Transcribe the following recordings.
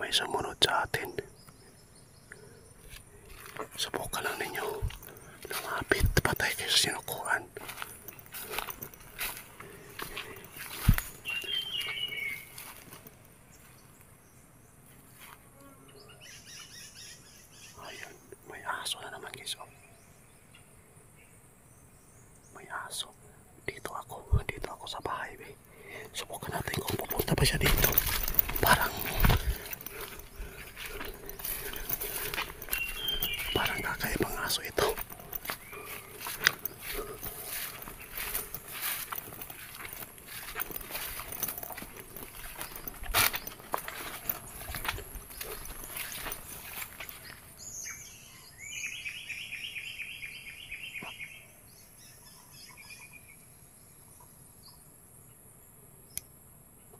May sumunod sa atin. Subukan lang ninyo. Lumapit, patay kayo sa sinukuan. Ayun, may aso na naman guys. May aso. Dito ako sa bahay. Subukan natin kung pupunta pa siya dito. Parang kakaibang aso ito.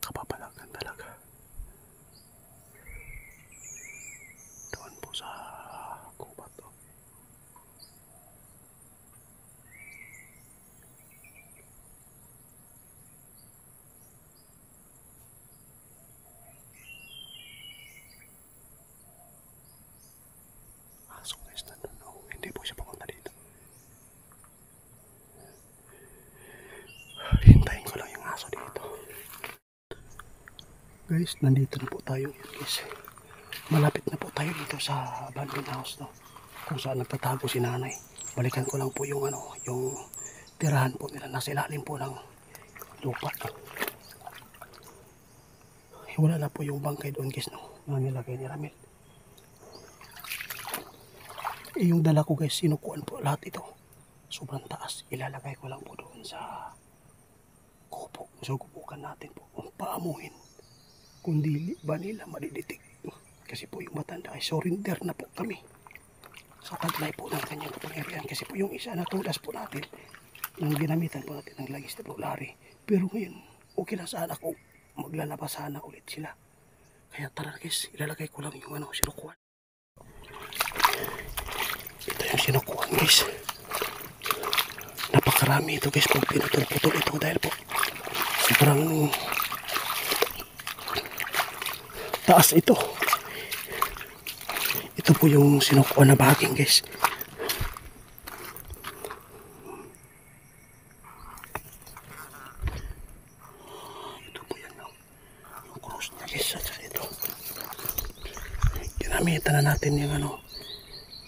Kapapalagan talaga. Doon po sa gubat to. Aso guys, nandun. No, hindi po siya papunta dito. Hintayin ko lang yung aso dito. Guys, nandito na po tayo guys. Malapit na po tayo dito sa abandoned house no, kung saan nagtatago si nanay. Balikan ko lang po yung yung tirahan po nila nasa ilalim po ng lupa. Wala na po yung bangkay doon guys no, na nilagay ni Ramil. Yung dala ko guys, sinukuan po lahat ito. Sobrang taas. Ilalagay ko lang po doon sa kupo. So kupukan natin po kung paamuhin. Kung dili ba nila madiditig. Kasi po yung matanda ay surrender na po kami sa taglay po ng kanyang kapangyarihan. Kasi po yung isa natulas po natin nang ginamitan po natin ng langis na lari. Pero ngayon okay lang sana kung maglalabas sana ulit sila. Kaya tara guys, ilalagay ko lang yung sinukuan. Ito yung sinukuan guys. Napakarami ito guys, pag pinutol-putol ito dahil po sobrang taas ito. Ito po yung sinukuan na baging guys. Ito po yan yung cross na guys. Ito. Ginamitan na natin yung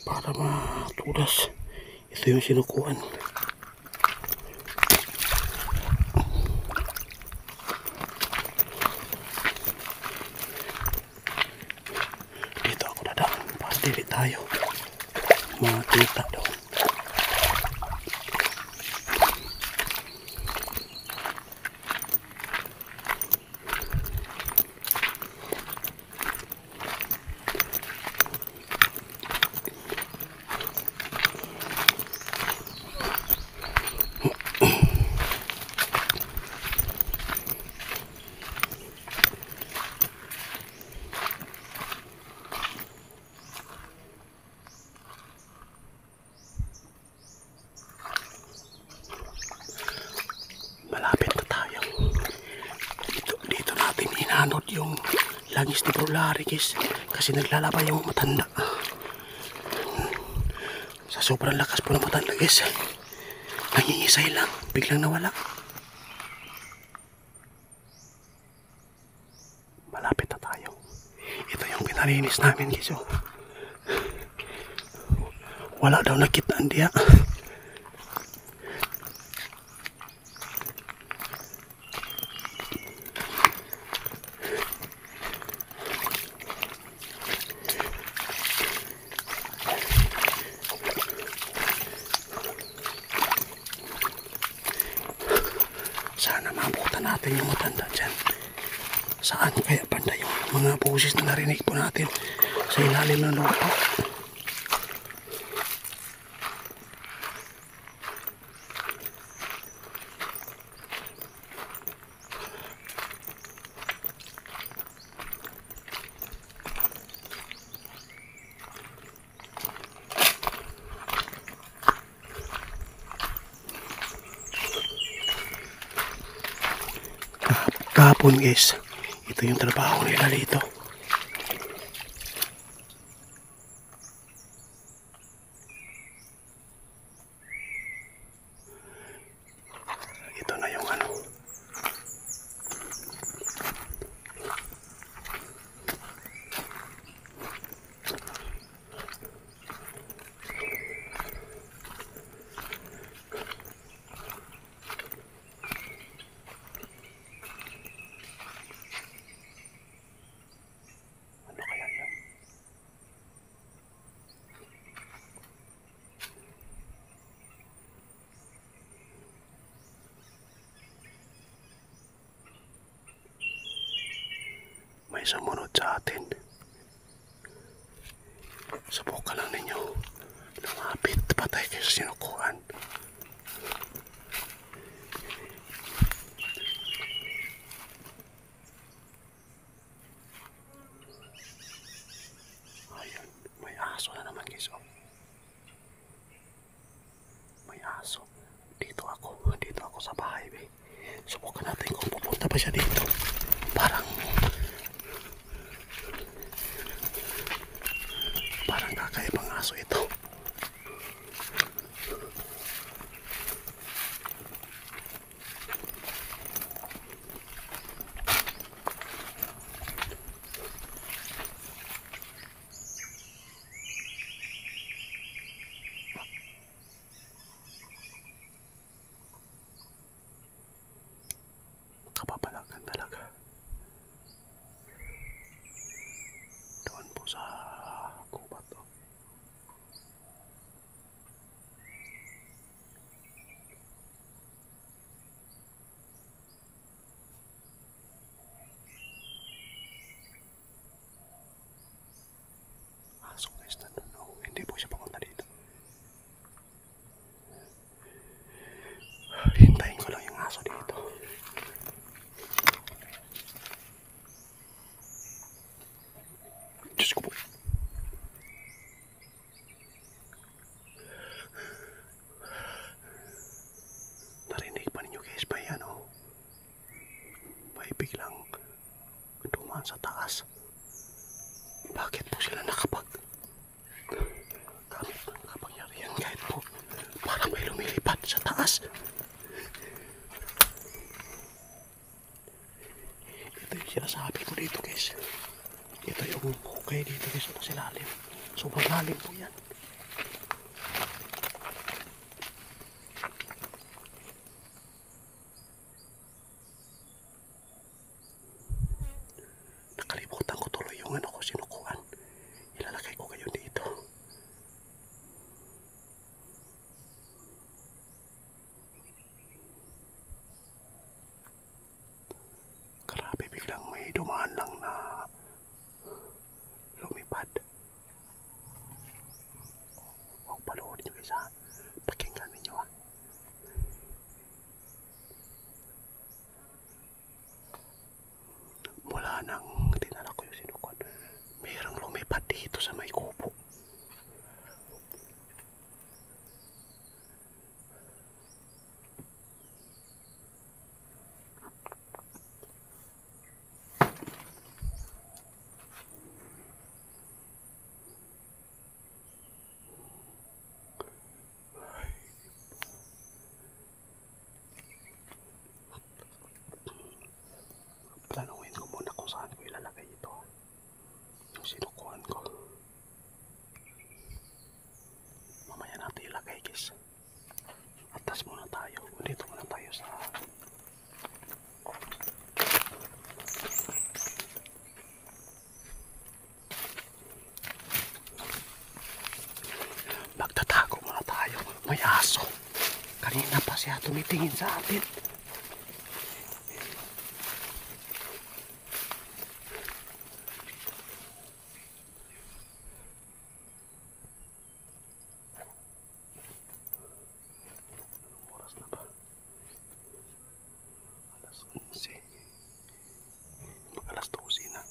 para matulas. Ito yung sinukuan. Dili tayo makita doon. Malapit na tayo. Dito natin inanod yung langis ni Brolari guys. Kasi naglalaba yung matanda. Sa sobrang lakas po ng matanda guys. Nangingisay lang. Biglang nawala. Malapit na tayo. Ito yung pinalinis namin guys. Wala daw nakitnaan diya. Sana mabutan natin yung matanda dyan. Saan kaya banda yung mga boses na narinig po natin sa ilalim ng lupa? Kahapon guys, ito yung trabaho nila dito. may sumunod sa atin. Subukan lang ninyo lumapit, patay kayo sa sinukuan. Ayun, may aso na naman guys. Oh. May aso. Dito ako sa bahay. Subukan natin kung pupunta pa siya dito. Parang kakaibang aso ito. Kapapalagan talaga. Doon po sa gubat. Oh. Aso guys na doon. Oh. Hindi po siya papunta dito. Hintayin ko lang yung aso dito. Diyos ko po. Narinig pa ninyo guys, may ano, may biglang dumaan sa taas. Bakit po sila nakapag gamit ng kapangyarihan kahit po parang may lumilipad sa taas. Ito yung sinasabi ko dito guys. Ito yung hukay dito guys sa ilalim. Sobrang lalim po yan. Nakalimutan ko tuloy yung ano ko sinukuan. Ilalagay ko kayo dito. Grabe, biglang may dumaan lang na lumipad. Huwag paloorin nyo guys ha. Pakinggan ninyo ha. Mula nang dinala ko yung sinukuan, mayroong lumipad dito sa may kubo. Planuhin ko muna kung saan ko ilalagay ito. Yung sinukuan ko. Mamaya natin ilagay guys. Atas muna tayo. Dito muna tayo sa magtatago muna tayo. May aso. Kanina pa siya tumitingin sa atin. Oras na ba? Alas 11. Mag-alas 12 na.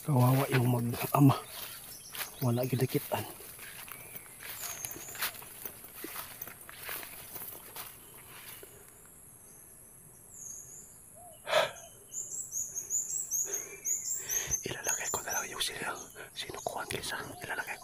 Kawawa yung mag-ama. Wala gidikitan. Ilalagay ko na lang yung sinukuhan guys ha. Ilalagay